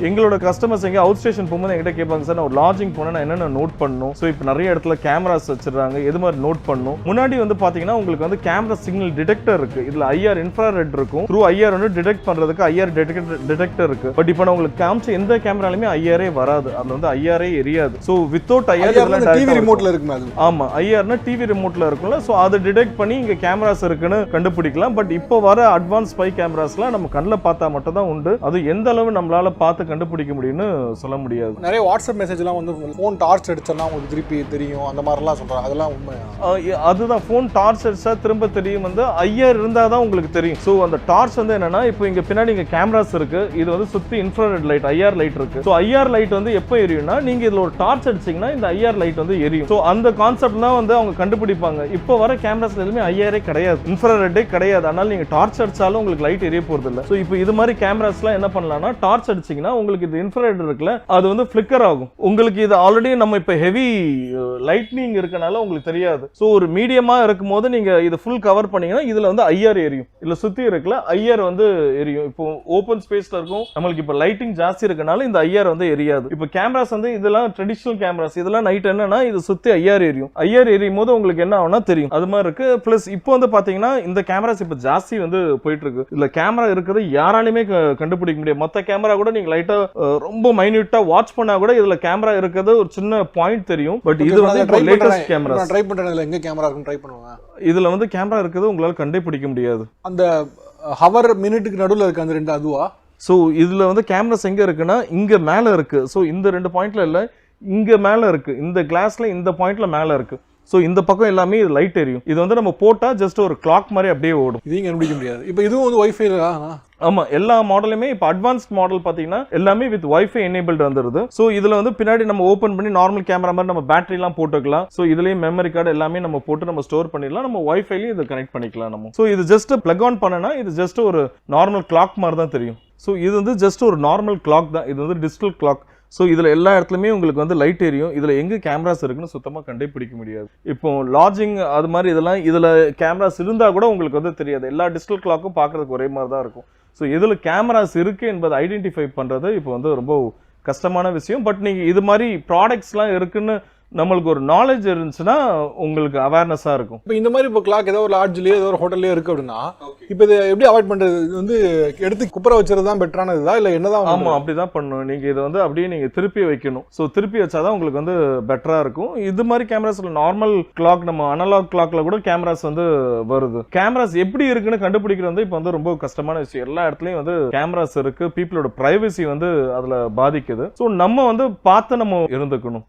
எங்களோட கஸ்டமர்ஸ் எங்க out station போகும்போது என்கிட்ட கேட்பாங்க சார் நான் ஒரு லாட்ஜிங் போனா நான் என்னென்ன நோட் பண்ணணும். ஸோ இப்போ நிறைய இடத்துல கேமராஸ் வச்சிருக்காங்க, எது மாதிரி நோட் பண்ணணும். முன்னாடி வந்து பாத்தீங்கன்னா உங்களுக்கு வந்து கேமரா சிக்னல் டிடெக்டர் இருக்கு, இதுல ஐஆர் இன்ஃப்ராரெட் இருக்கும். த்ரூ ஐஆர் வந்து டிடெக்ட் பண்றதுக்கு ஐஆர் டிடெக்டர் இருக்கு. பட் இப்போ நான் உங்களுக்கு காமிச்ச எந்த கேமராலுமே ஐஆரே வராது, அதுல வந்து ஐஆரே எரியாது. ஸோ வித்தவுட் ஐஆர் டிவி ரிமோட்ல இருக்கு. ஆமா, ஐஆர்னா டிவி ரிமோட்ல இருக்கும்ல. ஸோ அதை டிடெக்ட் பண்ணி இங்க கேமராஸ் இருக்குன்னு கண்டுபிடிக்கலாம். பட் இப்போ வர அட்வான்ஸ் ஸ்பை கேமராஸ்லாம் நம்ம கண்ணில் பார்த்தா மட்டும் தான் உண்டு. அது எந்த அளவு நம்மளால பார்த்து கண்டுபிடிக்க முடியும்னு சொல்ல முடியாது. நிறைய வாட்ஸ்அப் மெசேஜ்லாம் வந்து ஃபோன் டார்ச் அடிச்சா உங்களுக்கு திருப்பி தெரியும் அந்த மாதிரிலாம் சொல்றாங்க, அதெல்லாம் உண்மையா? அதுதான், ஃபோன் டார்ச் அடிச்சா திரும்ப தெரியும் வந்து ஐஆர் இருந்தால் தான் உங்களுக்கு தெரியும். ஸோ அந்த டார்ச் வந்து என்னன்னா, இப்போ இங்க பின்னாடி இங்க கேமராஸ் இருக்கு, இது வந்து சுத்தி இன்ஃப்ராரெட் லைட் ஐஆர் லைட் இருக்கு. ஸோ ஐஆர் லைட் வந்து எப்போ எரியும்னா நீங்க இதுல ஒரு டார்ச் அடிச்சீங்கன்னா இந்த ஐஆர் லைட் வந்து எரியும். ஸோ அந்த கான்செப்ட் தான் வந்து அவங்க கண்டுபிடிப்பாங்க. இப்போ வர கேமராஸ்ல எதுவுமே ஐஆரே கிடையாது, இன்ஃப்ராரெட்டே கிடையாது. அதனால நீங்க டார்ச் அடிச்சாலும் உங்களுக்கு லைட் எரிய போறது இல்லை. ஸோ இப்போ இது மாதிரி கேமராஸ்லாம் என்ன பண்ணலாம்னா, டார்ச் அடிச்சீங்கன்னா உங்களுக்கு இது இன்ஃப்ராரெட் இருக்குல்ல, அது வந்து ஃபிளிக்கர் ஆகும். உங்களுக்கு இது ஆல்ரெடி நம்ம இப்ப ஹெவி லைட்னிங் இருக்கனால உங்களுக்கு தெரியாது. சோ ஒரு மீடியமா இருக்கும்போது நீங்க இது ஃபுல் கவர் பண்ணீங்கன்னா இதுல வந்து ஐஆர் எரியும், இல்ல சுத்தி இருக்குல்ல ஐஆர் வந்து எரியும். இப்போ ஓபன் ஸ்பேஸ்ல இருக்கும், நம்மளுக்கு இப்ப லைட்டிங் ஜாஸ்தி இருக்கனால இந்த ஐஆர் வந்து எரியாது. இப்ப கேமராஸ் வந்து இதெல்லாம் ட்ரெடிஷனல் கேமராஸ், இதெல்லாம் நைட் என்னன்னா இது சுத்தி ஐஆர் எரியும். ஐஆர் எரியும் போது உங்களுக்கு என்ன ஆகும்னா தெரியும். அது மாதிரி இருக்கு. பிளஸ் இப்போ வந்து பாத்தீங்கன்னா இந்த கேமராஸ் இப்ப ஜாஸ்தி வந்து போயிட்டு இருக்கு. இதுல கேமரா இருக்கிறது யாராலுமே கண்டுபிடிக்க முடியாது. மத்த கேமரா கூட நீங்க லைட்டா ரொம்ப மைன்யூட்டா வாட்ச் பண்ணா கூட இதுல கேமரா இருக்குது ஒரு சின்ன பாயிண்ட் தெரியும். பட் இது வந்து இப்போ லேட்டஸ்ட் கேமரா ட்ரை பண்றதுல எங்க கேமரா இருக்குன்னு ட்ரை பண்ணுவாங்க. இதுல வந்து கேமரா இருக்குது உங்களால கண்டுபிடிக்க முடியாது. அந்த ஹவர் மினிட்டுக்கு நடுவுல இருக்கு அந்த ரெண்டு, அதுவா? சோ இதுல வந்து கேமராஸ் எங்க இருக்குன்னா இங்க மேல இருக்கு. சோ இந்த ரெண்டு பாயிண்ட்ல இல்ல, இங்க மேல இருக்கு, இந்த கிளாஸ்ல இந்த பாயிண்ட்ல மேல இருக்கு. ஸோ இந்த பக்கம் எல்லாமே இது லைட் எரியும். இது வந்து நம்ம போட்டா ஜஸ்ட் ஒரு கிளாக் மாதிரி அப்படியே ஓடும். இதையும் கண்டுபிடிக்க முடியாது. இப்போ இதுவும் வந்து வைஃபை. ஆமா, எல்லா மாடலுமே இப்போ அட்வான்ஸ்ட் மாடல் பாத்தீங்கன்னா எல்லாமே வித் வைஃபை எனேபிள்டு வந்துருது. ஸோ இதுல வந்து பின்னாடி நம்ம ஓப்பன் பண்ணி நார்மல் கேமரா மாதிரி நம்ம பேட்டரி எல்லாம் போட்டுக்கலாம். ஸோ இதுலயும் மெமரி கார்டு எல்லாமே நம்ம போட்டு நம்ம ஸ்டோர் பண்ணிடலாம். நம்ம வைஃபைலயும் இதை கனெக்ட் பண்ணிக்கலாம் நம்ம. ஸோ இது ஜஸ்ட் பிளக் ஆன் பண்ணனா இது ஜஸ்ட் ஒரு நார்மல் கிளாக் மாதிரி தான் தெரியும். ஸோ இது வந்து ஜஸ்ட் ஒரு நார்மல் கிளாக் தான், இது வந்து டிஜிட்டல் கிளாக். ஸோ இதில் எல்லா இடத்துலையுமே உங்களுக்கு வந்து லைட் எரியும். இதில் எங்கே கேமராஸ் இருக்குன்னு சுத்தமாக கண்டுபிடிக்க முடியாது. இப்போ லாட்ஜிங் அது மாதிரி இதெல்லாம் இதில் கேமராஸ் இருந்தால் கூட உங்களுக்கு வந்து தெரியாது. எல்லா டிஜிட்டல் கிளாக்கும் பார்க்குறதுக்கு ஒரே மாதிரி தான் இருக்கும். ஸோ எதில் கேமராஸ் இருக்குது என்பதை ஐடென்டிஃபை பண்ணுறது இப்போ வந்து ரொம்ப கஷ்டமான விஷயம். பட் நீங்கள் இது மாதிரி ப்ராடக்ட்ஸ்லாம் இருக்குன்னு நம்மளுக்கு ஒரு நாலேஜ் இருந்துச்சுன்னா உங்களுக்கு அவேர்னஸா இருக்கும். இப்போ இந்த மாதிரி இப்போ கிளாக் ஏதோ ஒரு லாட்ஜ்லயே ஏதோ ஒரு ஹோட்டல்லே இருக்கு அப்படின்னா இப்போ இதை எப்படி அவாய்ட் பண்றது? இது வந்து எடுத்து குப்புற வச்சுறது தான் பெட்டரானதா இல்லை என்னதான்? ஆமா, அப்படிதான் பண்ணணும். நீங்க இதை வந்து அப்படியே நீங்க திருப்பி வைக்கணும். ஸோ திருப்பி வச்சாதான் உங்களுக்கு வந்து பெட்டரா இருக்கும். இது மாதிரி கேமராஸ்ல நார்மல் கிளாக், நம்ம அனலாக் கிளாக்ல கூட கேமராஸ் வந்து வருது. கேமராஸ் எப்படி இருக்குன்னு கண்டுபிடிக்கிறது வந்து இப்போ வந்து ரொம்ப கஷ்டமான விஷயம். எல்லா இடத்துலயும் வந்து கேமராஸ் இருக்கு, பீப்புளோட பிரைவசி வந்து அதுல பாதிக்குது. ஸோ நம்ம வந்து பார்த்து நம்ம இருந்துக்கணும்.